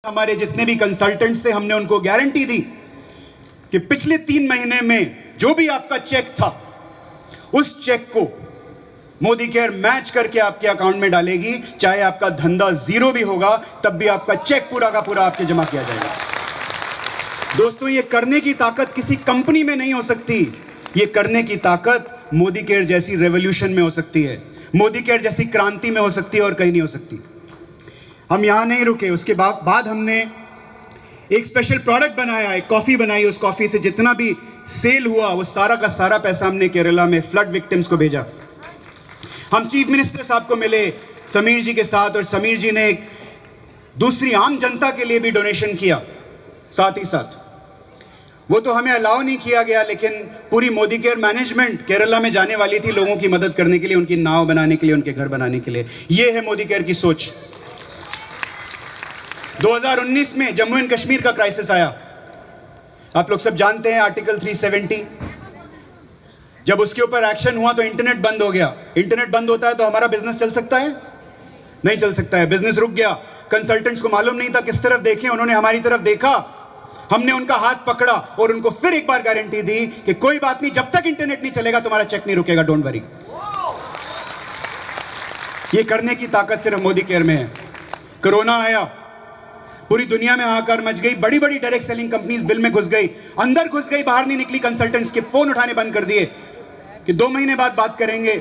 हमारे जितने भी कंसल्टेंट्स थे हमने उनको गारंटी दी कि पिछले 3 महीने में जो भी आपका चेक था उस चेक को मोदी केयर मैच करके आपके अकाउंट में डालेगी। चाहे आपका धंधा जीरो भी होगा तब भी आपका चेक पूरा का पूरा आपके जमा किया जाएगा। दोस्तों, ये करने की ताकत किसी कंपनी में नहीं हो सकती। ये करने की ताकत मोदी केयर जैसी रेवोल्यूशन में हो सकती है, मोदी केयर जैसी क्रांति में हो सकती है और कहीं नहीं हो सकती। हम यहाँ नहीं रुके, उसके बाद हमने एक स्पेशल प्रोडक्ट बनाया, एक कॉफ़ी बनाई। उस कॉफ़ी से जितना भी सेल हुआ वो सारा का सारा पैसा हमने केरला में फ्लड विक्टिम्स को भेजा। हम चीफ मिनिस्टर साहब को मिले समीर जी के साथ, और समीर जी ने एक दूसरी आम जनता के लिए भी डोनेशन किया साथ ही साथ। वो तो हमें अलाउ नहीं किया गया, लेकिन पूरी मोदी केयर मैनेजमेंट केरला में जाने वाली थी लोगों की मदद करने के लिए, उनकी नाव बनाने के लिए, उनके घर बनाने के लिए। ये है मोदी केयर की सोच। 2019 में जम्मू एंड कश्मीर का क्राइसिस आया, आप लोग सब जानते हैं, आर्टिकल 370। जब उसके ऊपर एक्शन हुआ तो इंटरनेट बंद हो गया। इंटरनेट बंद होता है तो हमारा बिजनेस चल सकता है? नहीं चल सकता है, बिजनेस रुक गया। कंसल्टेंट्स को मालूम नहीं था किस तरफ देखें, उन्होंने हमारी तरफ देखा, हमने उनका हाथ पकड़ा और उनको फिर एक बार गारंटी दी कि कोई बात नहीं, जब तक इंटरनेट नहीं चलेगा तुम्हारा चेक नहीं रुकेगा, डोंट वरी। ये करने की ताकत सिर्फ मोदी केयर में है। कोरोना आया, पूरी दुनिया में हाहाकार मच गई, बड़ी बड़ी डायरेक्ट सेलिंग कंपनीज बिल में घुस गई, अंदर घुस गई, बाहर नहीं निकली। कंसल्टेंट्स के फोन उठाने बंद कर दिए कि 2 महीने बाद बात करेंगे,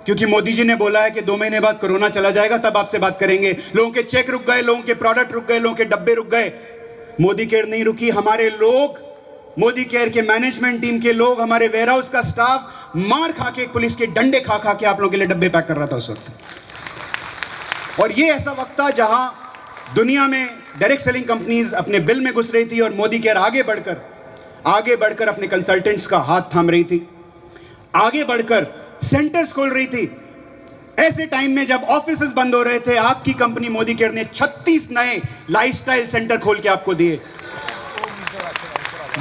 क्योंकि मोदी जी ने बोला है कि 2 महीने बाद कोरोना चला जाएगा तब आपसे बात करेंगे। लोगों के चेक रुक गए, लोगों के प्रोडक्ट रुक गए, लोगों के डब्बे रुक गए। मोदी केयर नहीं रुकी। हमारे लोग, मोदी केयर के मैनेजमेंट टीम के लोग, हमारे वेयरहाउस का स्टाफ मार खा के, पुलिस के डंडे खा खा के आप लोगों के लिए डब्बे पैक कर रहा था उस वक्त। और ये ऐसा वक्त था जहां दुनिया में डायरेक्ट सेलिंग कंपनीज अपने बिल में घुस रही थी और मोदी केयर आगे बढ़कर अपने कंसल्टेंट्स का हाथ थाम रही थी, आगे बढ़कर सेंटर्स खोल रही थी। ऐसे टाइम में जब ऑफिसेज बंद हो रहे थे, आपकी कंपनी मोदी केयर ने 36 नए लाइफस्टाइल सेंटर खोल के आपको दिए।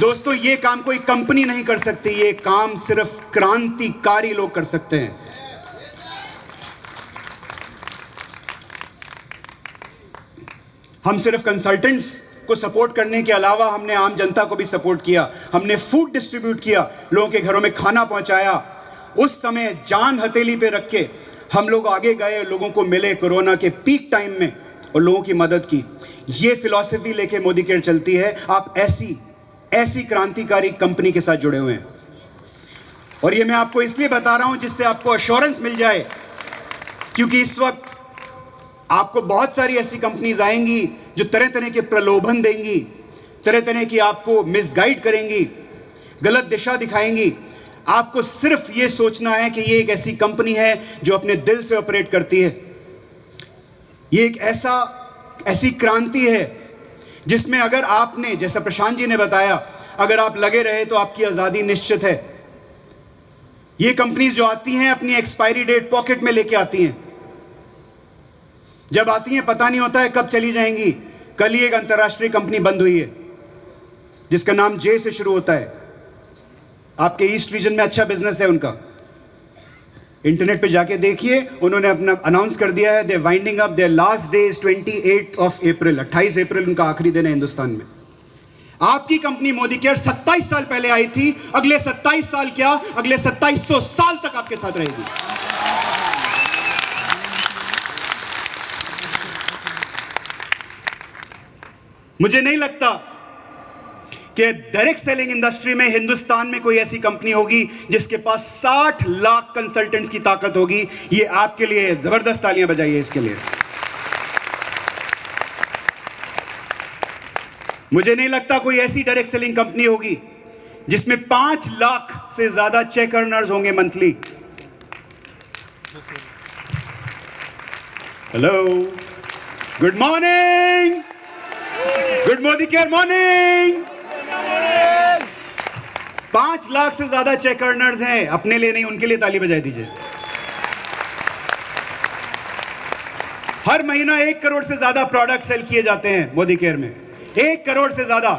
दोस्तों, ये काम कोई कंपनी नहीं कर सकती, ये काम सिर्फ क्रांतिकारी लोग कर सकते हैं। हम सिर्फ कंसल्टेंट्स को सपोर्ट करने के अलावा हमने आम जनता को भी सपोर्ट किया। हमने फूड डिस्ट्रीब्यूट किया, लोगों के घरों में खाना पहुंचाया। उस समय जान हथेली पे रख के हम लोग आगे गए, लोगों को मिले कोरोना के पीक टाइम में और लोगों की मदद की। ये फिलॉसफी लेके मोदी केयर चलती है। आप ऐसी क्रांतिकारी कंपनी के साथ जुड़े हुए हैं, और ये मैं आपको इसलिए बता रहा हूं जिससे आपको एश्योरेंस मिल जाए, क्योंकि इस वक्त आपको बहुत सारी ऐसी कंपनीज आएंगी जो तरह तरह के प्रलोभन देंगी, तरह तरह की आपको मिसगाइड करेंगी, गलत दिशा दिखाएंगी। आपको सिर्फ ये सोचना है कि ये एक ऐसी कंपनी है जो अपने दिल से ऑपरेट करती है। ये एक ऐसी क्रांति है जिसमें अगर आपने, जैसा प्रशांत जी ने बताया, अगर आप लगे रहे तो आपकी आज़ादी निश्चित है। ये कंपनीज जो आती हैं अपनी एक्सपायरी डेट पॉकेट में लेके आती हैं। जब आती हैं पता नहीं होता है कब चली जाएंगी। कल ही एक अंतर्राष्ट्रीय कंपनी बंद हुई है जिसका नाम जे से शुरू होता है। आपके ईस्ट रीजन में अच्छा बिजनेस है उनका, इंटरनेट पे जाके देखिए, उन्होंने अपना अनाउंस कर दिया है, they winding up, there last day is 28 April, 28 अप्रैल उनका आखिरी दिन है हिंदुस्तान में। आपकी कंपनी मोदी केयर 27 साल पहले आई थी, अगले 27 साल क्या, अगले 2700 साल तक आपके साथ रहेगी। मुझे नहीं लगता कि डायरेक्ट सेलिंग इंडस्ट्री में हिंदुस्तान में कोई ऐसी कंपनी होगी जिसके पास 60 लाख कंसल्टेंट्स की ताकत होगी। ये आपके लिए जबरदस्त तालियां बजाइए इसके लिए। मुझे नहीं लगता कोई ऐसी डायरेक्ट सेलिंग कंपनी होगी जिसमें 5 लाख से ज्यादा चेक अर्नर्स होंगे monthly. Hello, good morning, good Modi care morning. 5 lakh से ज्यादा चेक अर्नर्स हैं, अपने लिए नहीं, उनके लिए ताली बजाई दीजिए। हर महीना 1 करोड़ से ज्यादा प्रोडक्ट सेल किए जाते हैं मोदी केयर में, 1 करोड़ से ज्यादा।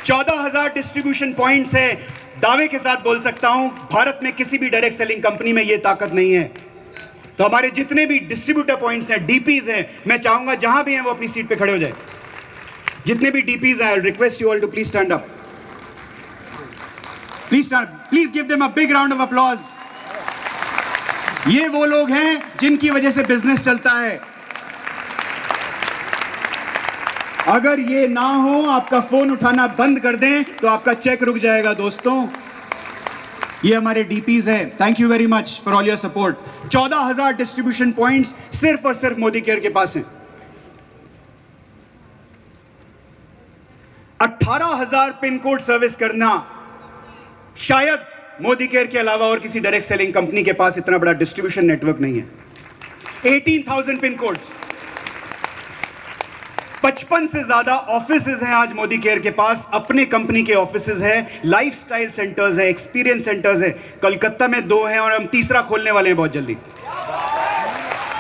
14,000 डिस्ट्रीब्यूशन पॉइंट्स है। दावे के साथ बोल सकता हूं भारत में किसी भी डायरेक्ट सेलिंग कंपनी में यह ताकत नहीं है। तो हमारे जितने भी डिस्ट्रीब्यूटर पॉइंट्स हैं, डीपीज हैं, मैं चाहूंगा जहां भी हैं वो अपनी सीट पे खड़े हो जाए। जितने भी डीपीज हैं, request you all to please stand up. Please give them a big round of applause. ये वो लोग हैं जिनकी वजह से बिजनेस चलता है। अगर ये ना हो, आपका फोन उठाना बंद कर दें तो आपका चेक रुक जाएगा दोस्तों। ये हमारे डीपीज हैं। Thank you very much for all your support. 14,000 distribution points सिर्फ और सिर्फ मोदी केयर के पास हैं। 18,000 पिन कोड सर्विस करना, शायद मोदी केयर के अलावा और किसी डायरेक्ट सेलिंग कंपनी के पास इतना बड़ा डिस्ट्रीब्यूशन नेटवर्क नहीं है। 18,000 पिन कोड्स, 55 से ज्यादा ऑफिसेज हैं आज मोदी केयर के पास। अपने कंपनी के ऑफिसेज हैं, लाइफस्टाइल सेंटर्स हैं, एक्सपीरियंस सेंटर्स हैं। कलकत्ता में 2 हैं और हम तीसरा खोलने वाले हैं बहुत जल्दी।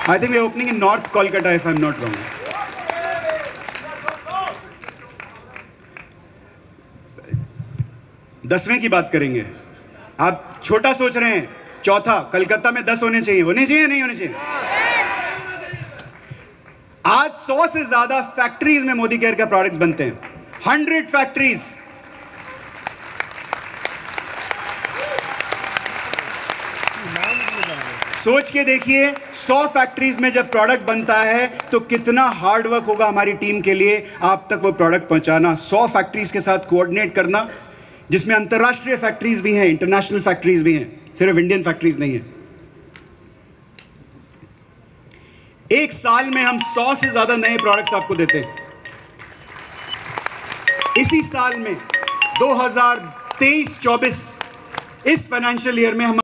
I think we are opening in north Kolkata if I am not wrong. दसवें की बात करेंगे। आप छोटा सोच रहे हैं, चौथा कलकत्ता में 10 होने चाहिए। होने चाहिए नहीं होने चाहिए? आज 100 से ज्यादा फैक्ट्रीज में मोदी केयर का प्रोडक्ट बनते हैं। 100 फैक्ट्रीज। सोच के देखिए, 100 फैक्ट्रीज में जब प्रोडक्ट बनता है तो कितना हार्ड वर्क होगा हमारी टीम के लिए आप तक वो प्रोडक्ट पहुंचाना। 100 फैक्ट्रीज के साथ कोऑर्डिनेट करना, जिसमें अंतरराष्ट्रीय फैक्ट्रीज भी हैं, इंटरनेशनल फैक्ट्रीज भी हैं, सिर्फ इंडियन फैक्ट्रीज नहीं है। एक साल में हम 100 से ज्यादा नए प्रोडक्ट्स आपको देते हैं। इसी साल में 2023-24 इस फाइनेंशियल ईयर में हम